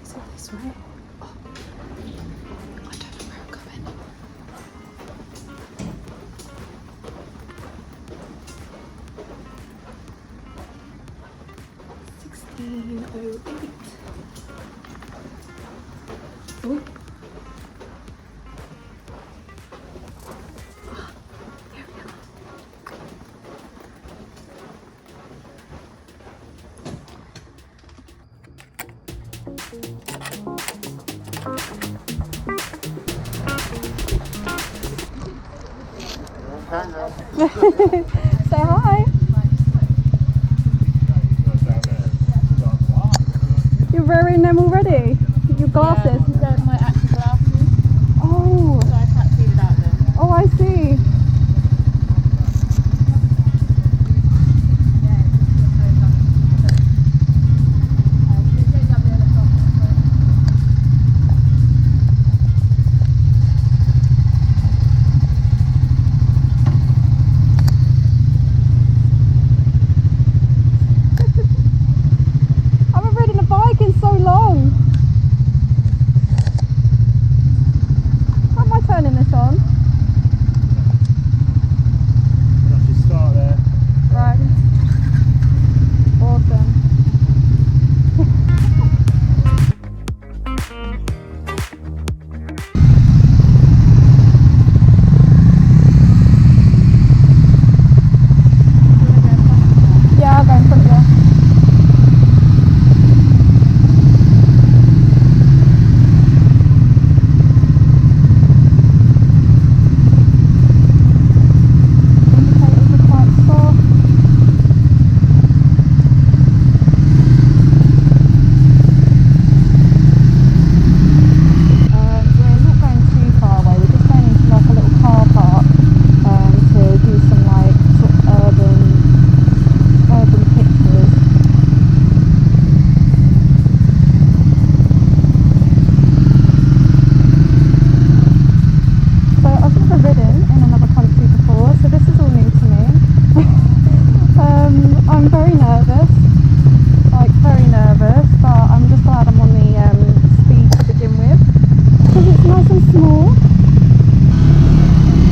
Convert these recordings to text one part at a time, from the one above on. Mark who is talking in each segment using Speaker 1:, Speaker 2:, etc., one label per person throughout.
Speaker 1: Is it this way? Oh. I don't know where I'm going. $16.08. Oh. Say hi. You're wearing them already? Your glasses?
Speaker 2: Yeah, they're my actual glasses.
Speaker 1: Oh.
Speaker 2: So I can't see without them.
Speaker 1: Oh, I see. I haven't ridden a bike in so long. How am I turning this on?
Speaker 3: We'll have to start there.
Speaker 1: Right. Awesome. Yeah, I'll go in front of you. Indicators are quite soft. We're not going too far away, we're just going into like a little car park to do some like sort of urban pictures. So I've never ridden in another country before, so this is all new to me. I'm very nervous, like very nervous, but I'm just glad I'm on the speed to begin with, because it's nice and small.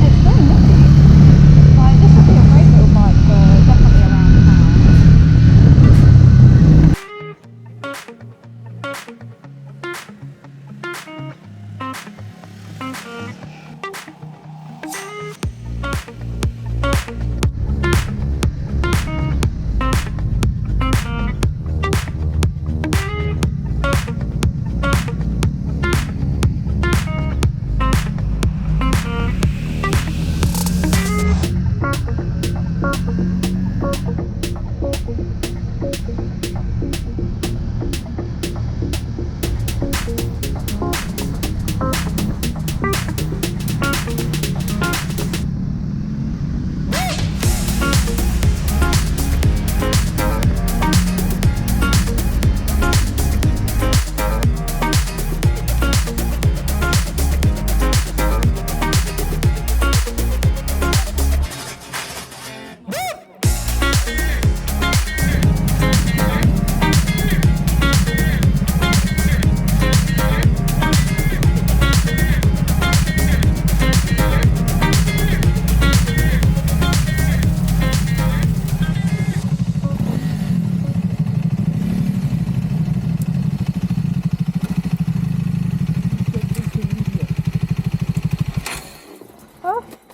Speaker 1: It's very nippy. Like, this would be a great little bike for definitely around town.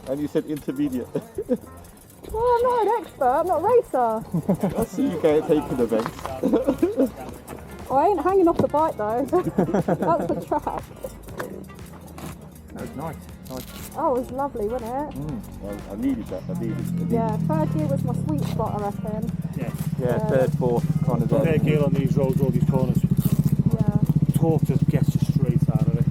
Speaker 3: And you said intermediate.
Speaker 1: Well, I'm not an expert, I'm not a racer.
Speaker 3: I see you taking events.
Speaker 1: Oh, I ain't hanging off the bike though. That's the track.
Speaker 3: That was nice.
Speaker 1: Oh, it was lovely, wasn't it?
Speaker 3: Well, I needed that. I needed.
Speaker 1: Yeah, third gear was my sweet spot, I reckon.
Speaker 3: Yeah, third, fourth, kind of there.
Speaker 4: Third gear on these roads, all these corners.
Speaker 1: Yeah.
Speaker 4: Torque just gets you straight out of it.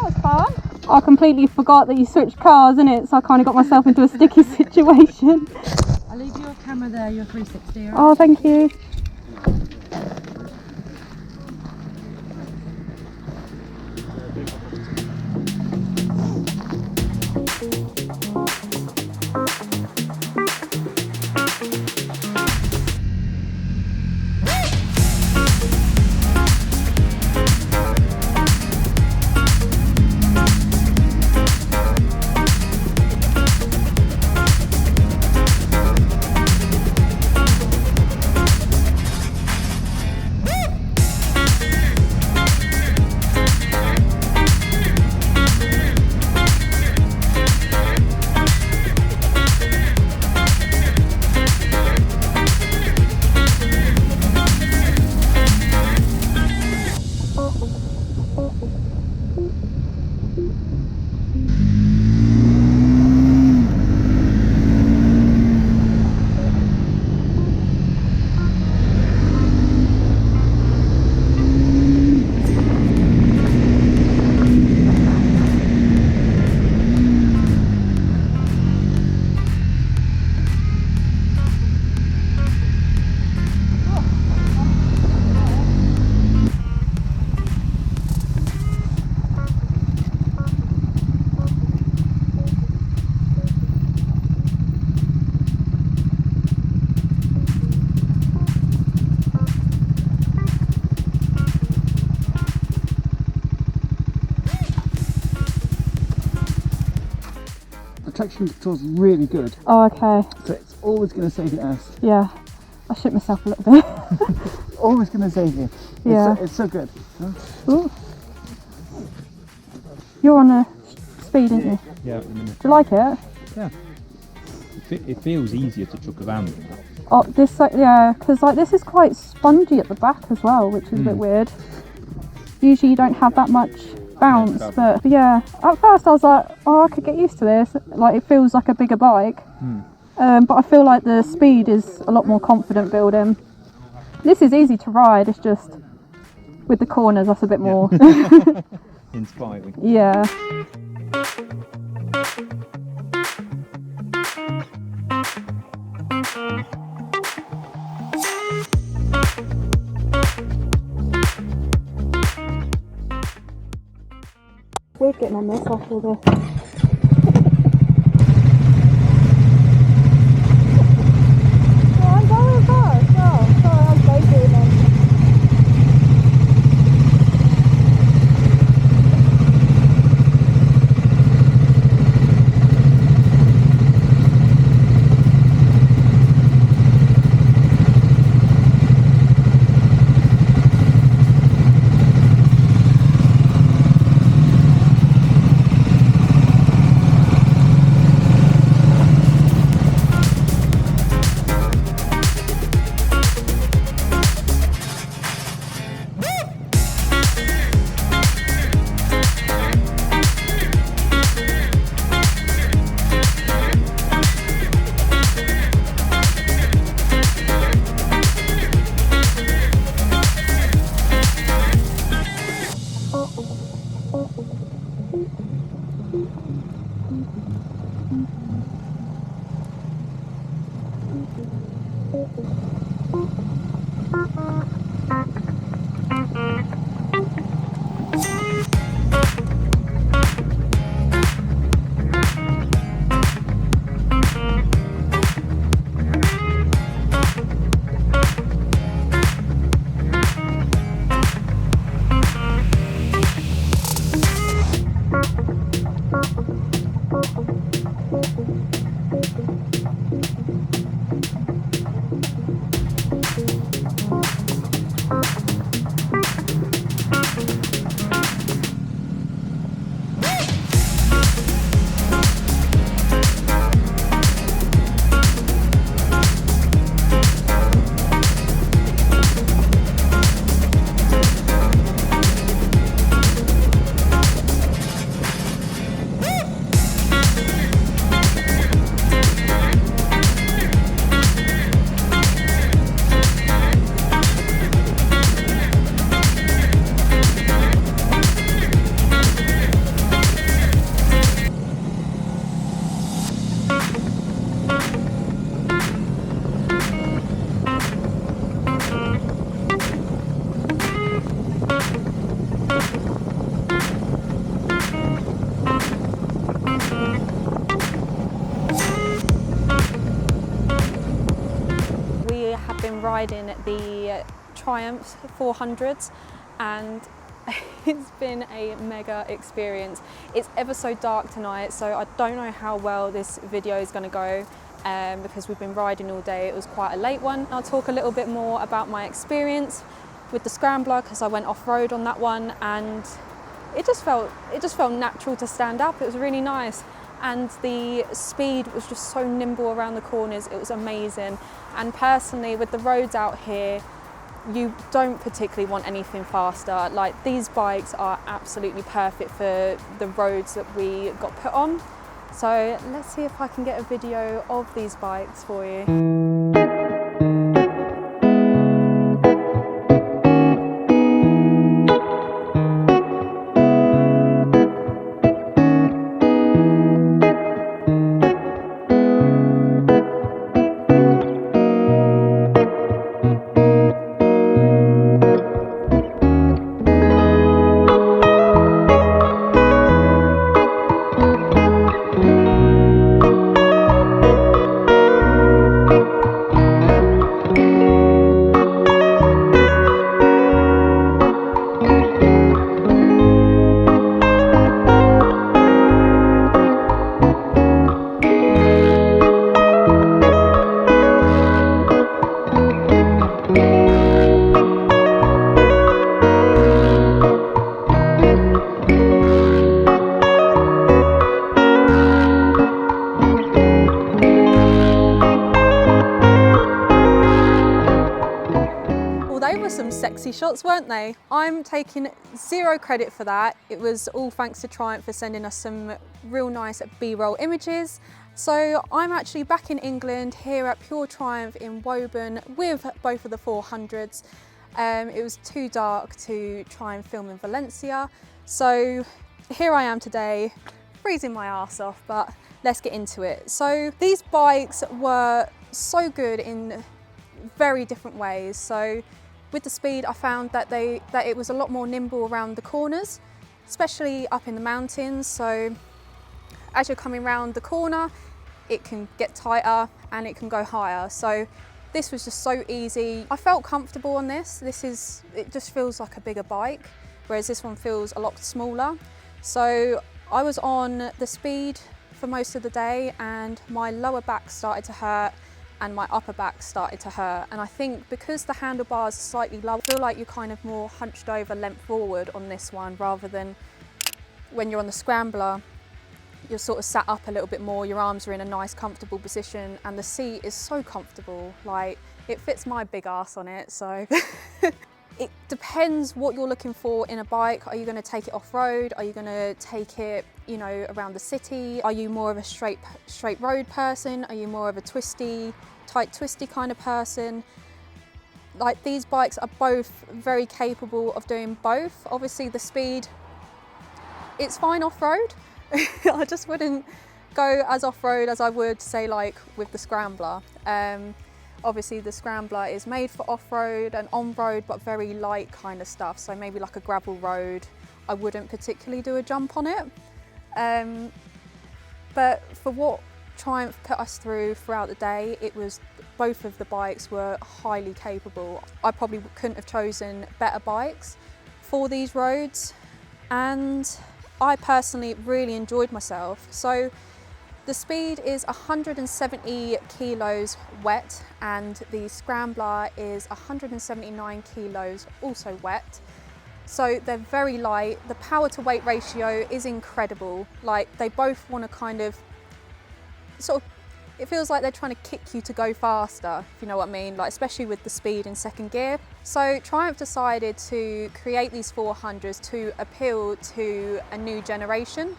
Speaker 1: was fun. I completely forgot that you switched cars, innit? So I kind of got myself into a sticky situation.
Speaker 2: I'll leave your camera there, your 360. Right?
Speaker 1: Oh, thank you.
Speaker 5: Traction control's really good,
Speaker 1: Oh, okay.
Speaker 5: so it's always going to save your ass.
Speaker 1: Yeah. I shit myself a little bit.
Speaker 5: Always going to save you.
Speaker 1: Yeah.
Speaker 5: It's so good.
Speaker 1: Ooh. You're on a speed, aren't you?
Speaker 6: Yeah,
Speaker 1: Do you like it?
Speaker 6: yeah. It feels easier to chuck a van than that.
Speaker 1: Oh, this, yeah, because like this is quite spongy at the back as well, which is a bit weird. Usually you don't have that much bounce, but yeah, at first I was like, oh, I could get used to this. Like, it feels like a bigger bike, but I feel like the speed is a lot more confident building. This is easy to ride, it's just with the corners that's a bit more.
Speaker 6: Inspiring.
Speaker 1: Yeah. Weird getting on this after all the... Oh, I'm going fast. Oh, sorry, I'm lazy then. riding the Triumph 400s, and it's been a mega experience. It's ever so dark tonight, so I don't know how well this video is going to go because we've been riding all day. It was quite a late one. I'll talk a little bit more about my experience with the Scrambler because I went off-road on that one, and it just felt natural to stand up. It was really nice, and the speed was just so nimble around the corners. It was amazing. And personally, with the roads out here, you don't particularly want anything faster. Like, these bikes are absolutely perfect for the roads that we got put on. So let's see if I can get a video of these bikes for you. Some sexy shots, weren't they? I'm taking zero credit for that. It was all thanks to Triumph for sending us some real nice B-roll images. So I'm actually back in England here at Pure Triumph in Woburn with both of the 400s. It was too dark to try and film in Valencia. So here I am today, freezing my arse off, but let's get into it. So these bikes were so good in very different ways. So with the speed, I found that it was a lot more nimble around the corners, especially up in the mountains. So as you're coming around the corner, it can get tighter and it can go higher. So this was just so easy. I felt comfortable on this. It just feels like a bigger bike, whereas this one feels a lot smaller. So I was on the speed for most of the day, and my lower back started to hurt and my upper back started to hurt. And I think because the handlebars are slightly low, I feel like you're kind of more hunched over, leant forward on this one, rather than when you're on the Scrambler, you're sort of sat up a little bit more, your arms are in a nice comfortable position, and the seat is so comfortable. Like, it fits my big ass on it. So it depends what you're looking for in a bike. Are you going to take it off-road? Are you going to take it, you know, around the city? Are you more of a straight road person? Are you more of a tight twisty kind of person? Like, these bikes are both very capable of doing both. Obviously the speed, it's fine off-road. I just wouldn't go as off-road as I would, say, like with the Scrambler. Obviously the Scrambler is made for off-road and on-road, but very light kind of stuff. So maybe like a gravel road, I wouldn't particularly do a jump on it. But for what Triumph put us through throughout the day, both of the bikes were highly capable. I probably couldn't have chosen better bikes for these roads, and I personally really enjoyed myself. So the speed is 170 kilos wet, and the Scrambler is 179 kilos also wet. So they're very light. The power to weight ratio is incredible. Like, they both want to kind of it feels like they're trying to kick you to go faster, if you know what I mean, like especially with the speed in second gear. So Triumph decided to create these 400s to appeal to a new generation.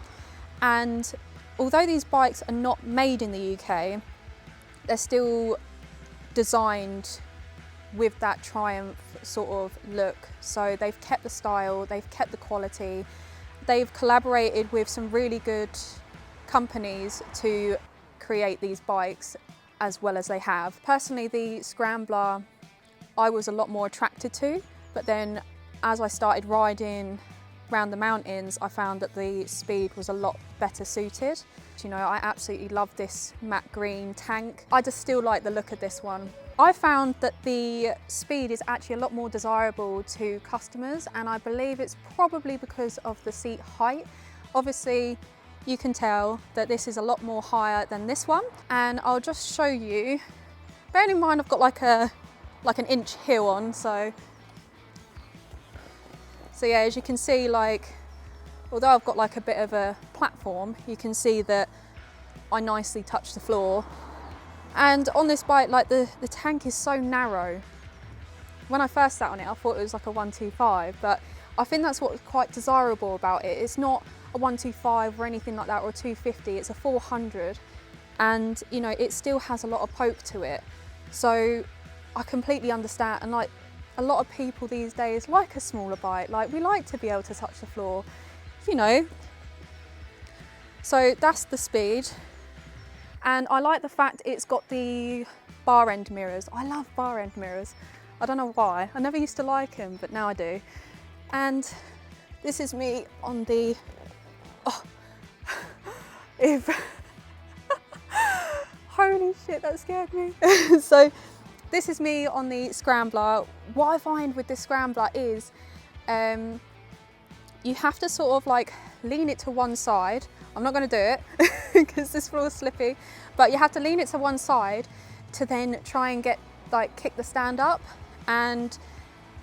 Speaker 1: And although these bikes are not made in the UK, they're still designed with that Triumph sort of look. So they've kept the style, they've kept the quality, they've collaborated with some really good companies to create these bikes as well as they have. Personally, the Scrambler I was a lot more attracted to, but then as I started riding around the mountains, I found that the speed was a lot better suited. You know, I absolutely love this matte green tank. I just still like the look of this one I found that the speed is actually a lot more desirable to customers, and I believe it's probably because of the seat height. Obviously, you can tell that this is a lot more higher than this one, and I'll just show you. Bearing in mind I've got like an inch hill on, so yeah, as you can see, like, although I've got like a bit of a platform, you can see that I nicely touch the floor. And on this bike, like the tank is so narrow. When I first sat on it, I thought it was like a 125, but I think that's what's quite desirable about it. It's not a 125 or anything like that, or a 250, it's a 400. And you know, it still has a lot of poke to it. So I completely understand, and like a lot of people these days like a smaller bike, like we like to be able to touch the floor, you know. So that's the speed. And I like the fact it's got the bar end mirrors. I love bar end mirrors. I don't know why. I never used to like them, but now I do. And this is me on the, holy shit, that scared me. So this is me on the Scrambler. What I find with this Scrambler is you have to sort of like lean it to one side. I'm not going to do it because this floor is slippy, but you have to lean it to one side to then try and get like kick the stand up. And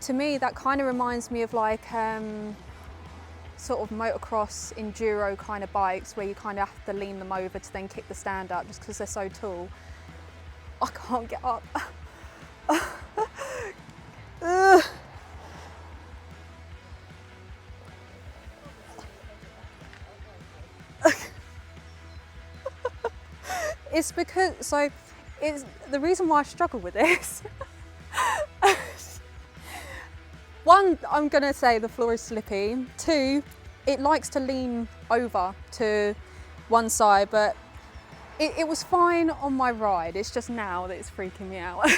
Speaker 1: to me that kind of reminds me of like sort of motocross enduro kind of bikes where you kind of have to lean them over to then kick the stand up just because they're so tall. I can't get up. It's because, so it's the reason why I struggle with this. One, I'm gonna say the floor is slippy. Two, it likes to lean over to one side, but it was fine on my ride. It's just now that it's freaking me out.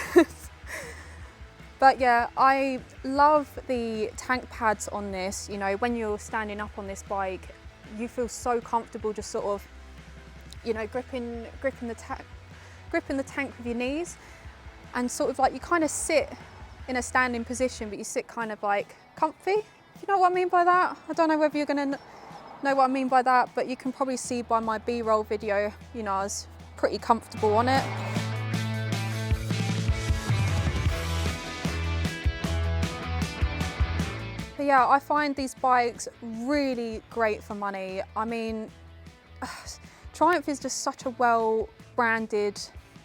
Speaker 1: But yeah, I love the tank pads on this. You know, when you're standing up on this bike, you feel so comfortable just sort of, you know, gripping the tank with your knees, and sort of like you kind of sit in a standing position, but you sit kind of like comfy. You know what I mean by that? I don't know whether you're gonna know what I mean by that, but you can probably see by my B-roll video, you know, I was pretty comfortable on it. But yeah, I find these bikes really great for money. I mean, Triumph is just such a well-branded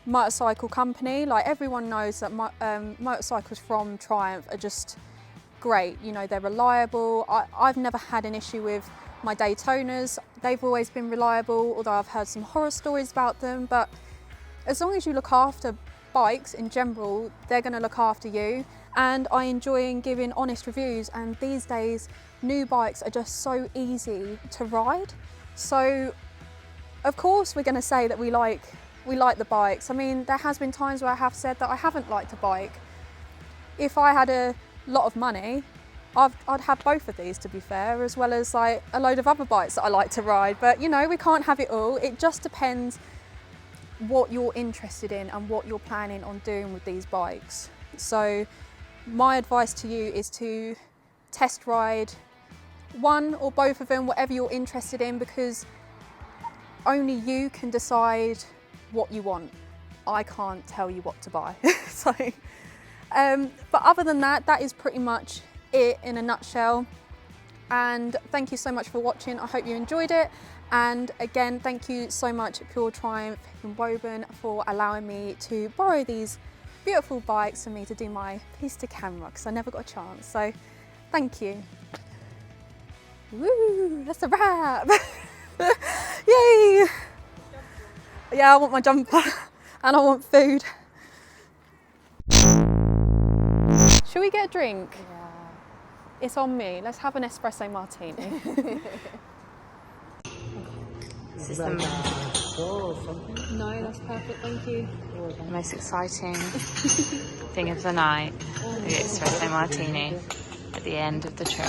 Speaker 1: motorcycle company. Like, everyone knows that motorcycles from Triumph are just great. You know, they're reliable. I've never had an issue with my Daytonas. They've always been reliable, although I've heard some horror stories about them. But as long as you look after bikes in general, they're going to look after you. And I enjoy giving honest reviews, and these days new bikes are just so easy to ride. So of course we're going to say that we like the bikes. I mean, there has been times where I have said that I haven't liked a bike. If I had a lot of money, I'd have both of these, to be fair, as well as like a load of other bikes that I like to ride. But you know, we can't have it all. It just depends what you're interested in and what you're planning on doing with these bikes. So my advice to you is to test ride one or both of them, whatever you're interested in, because only you can decide what you want. I can't tell you what to buy. So, but other than that, that is pretty much it in a nutshell. And thank you so much for watching. I hope you enjoyed it. And again, thank you so much, Pure Triumph in Woburn, for allowing me to borrow these beautiful bikes for me to do my piece to camera, because I never got a chance. So thank you. Woo, that's a wrap. Yay! Yeah, I want my jumper and I want food. Should we get a drink?
Speaker 2: Yeah.
Speaker 1: It's on me. Let's have an espresso martini.
Speaker 7: This is the
Speaker 1: No, that's perfect, thank you.
Speaker 7: most exciting thing of the night. The espresso martini at the end of the trip.